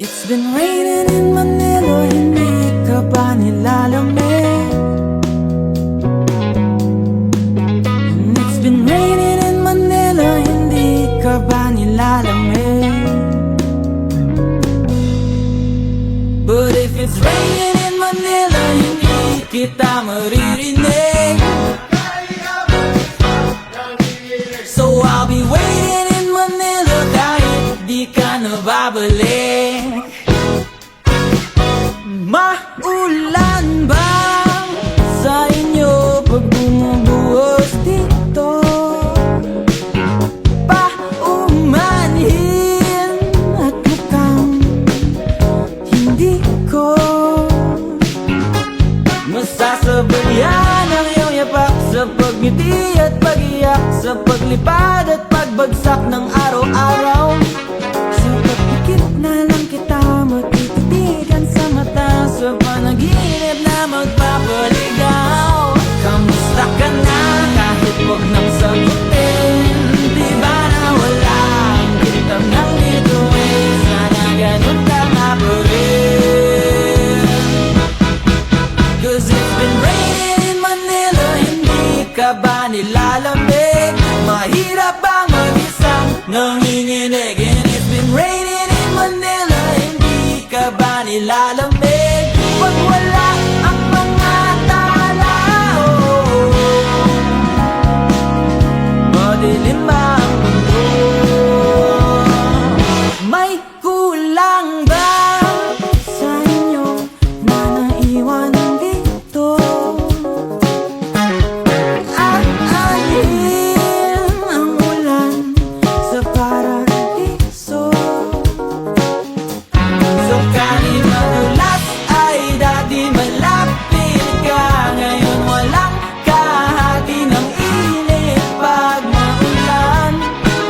It's been raining in Manila, hindi ka ba nilalamig? And it's been raining in Manila, hindi ka ba nilalamig? But if it's raining in Manila, hindi kita maririnig. So I'll be waiting in Manila kahit di ka nababalik. Maulan ba sa inyo pag bumubuhos dito? Paumanhin at mukhang hindi ko masasabayan ang iyong yapak sa pagngiti at pag-iyak, sa paglipad at pagbagsak ng araw-araw. Sa pagpikit na lang kita matititigan sa mata, sa panaginip na magpapaligaw. Kamusta ka na kahit huwag nang sagutin? Di ba na wala ang kitang ng bituin? Sana ganun ka nga pa rin. 'Cause it's been raining in Manila, hindi ka ba nilalamig? Mahirap bang mag-isang nanginginig? And it's been raining in Manila, hindi ka ba nilalamig? Pag wala ang mga tao, madilim ba ang mundo? May kulang ba sa inyo na naiwan dito? Aalin ang ulan sa paradiso. So kahit madulas ay dati malapit ka, ngayon walang kahati ng init pag maulan.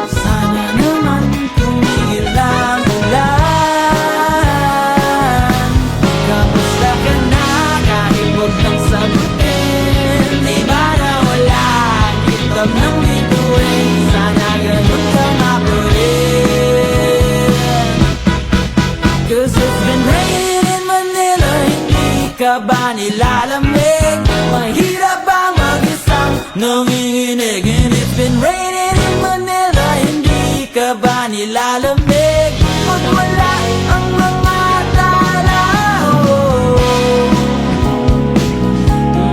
Sana naman tumigil ang ulan. Kamusta ka na kahit huwag nang sagutin? Di ba na wala ang kitab ng bituin? Sana ganun ka nga pa rin. 'Cause it's been raining in Manila, hindi ka ba nilalamig? Mahirap bang mag-isang nanginginig? And it's been raining in Manila, hindi ka ba nilalamig? Pag wala ang mga tao,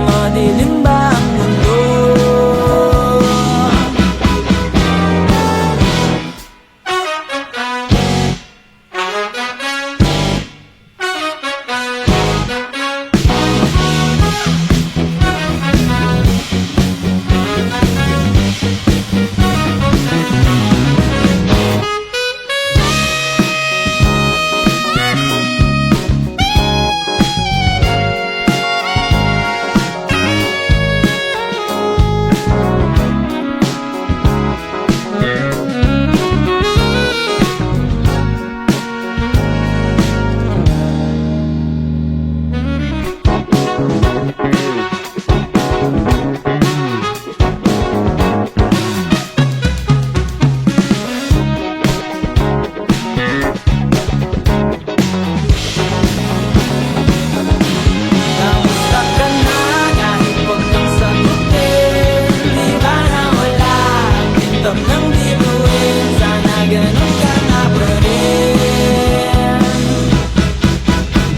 madilim ba ang mundo? Kamusta ka na kahit huwag kang sagutin? Di ba na wala ang kitab ng bituin? Sana ganun ka nga pa rin.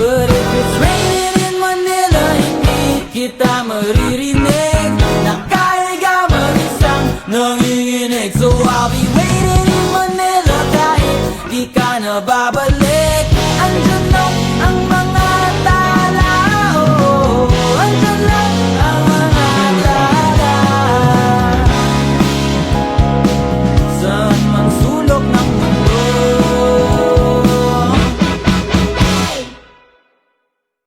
But if it's raining in Manila, hindi kita maririnig. Nakahiga mag-isang nanginginig. So I'll be waiting in Manila kahit di ka nababalik.